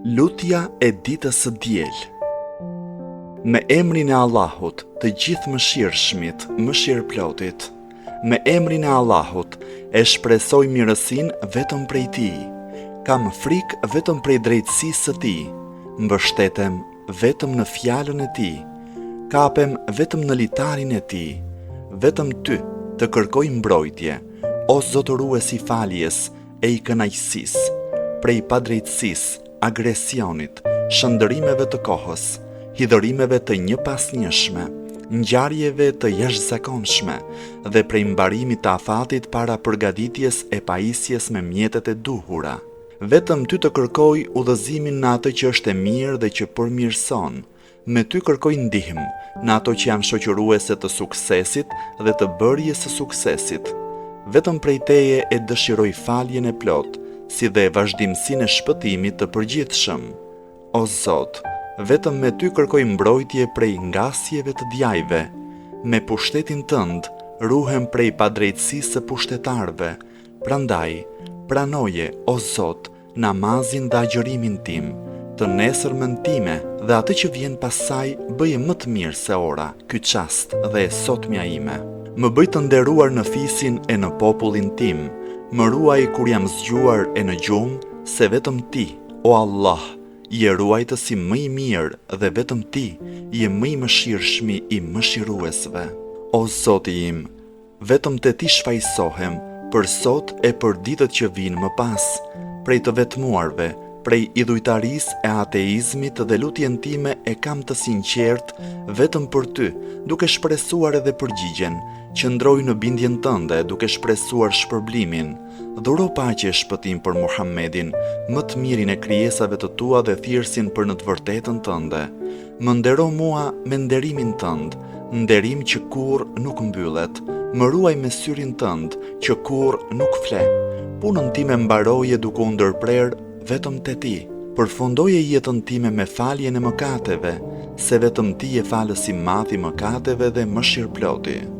Lutja e ditës së diel. Me emrin e Allahut, të gjithë mëshirshmit, mëshirëplotit. Me emrin e Allahut, e shpresoj mirësinë vetëm prej Tij. Kam frikë vetëm prej drejtësisë së Tij. Mbështetem vetëm në fjalën e Tij. Kapem vetëm në litarin e Tij. Vetëm Ty të kërkoj mbrojtje, o zotërues i faljes e i kënaqësisë, prej padrejtësisë, agresionit, shëndërimeve të kohës, hidhërimeve të njëpasnjëshme, ngjarjeve të jashtëzakonshme dhe prej mbarimit të afatit para përgatitjes e pajisjes me mjetet e duhura. Vetëm Ty të kërkoj udhëzimin në atë që është e mirë dhe që përmirëson. Me Ty kërkoj ndihmë në ato që janë shoqëruese të suksesit dhe të bërjes së suksesit. Vetëm prej Teje e dëshiroj faljen e plotë, si dhe vazhdimsinë e shpëtimit të përgjithshëm. O Zot, vetëm me Ty kërkoj mbrojtje prej ngasjeve të djajve. Me pushtetin Tënd ruhem prej padrejtësisë së pushtetarëve. Prandaj, pranoje, o Zot, namazin dhe agjërimin tim, të nesërmën time dhe atë që vjen pas saj bëje më të mirë se ora, ky çast dhe e sotmja ime. Më bëj të nderuar në fisin e në popullin tim. Më ruaj kur jam zgjuar e në gjumë, se vetëm Ti, o Allah, je ruajtësi më i mirë dhe vetëm Ti je më i mëshirshmi i mëshiruesve. O Zoti im, vetëm te Ti shfaqsohem për sot e për ditët që vinë më pas, prej të vetmuarve, prej idhujtarisë e ateizmit dhe lutjen time e kam të sinqert vetëm për Ty, duke shpresuar edhe përgjigjen, qëndroj në bindjen Tënde duke shpresuar shpërblimin. Dhuro paqe e shpëtim për Muhammedin, më të mirin e krijesave të Tua dhe thirrsin për në të vërtetën Tënde. Më ndero mua me nderimin Tënd, nderim që kurrë nuk mbyllet. Më ruaj me syrin Tënd, që kurrë nuk fle. Punën time mbaroje duke u ndërprerë vetëm te Ti. Përfundoje jetën time me faljen e mëkateve, se vetëm Ti je falës i madh i mëkateve dhe mëshirëploti.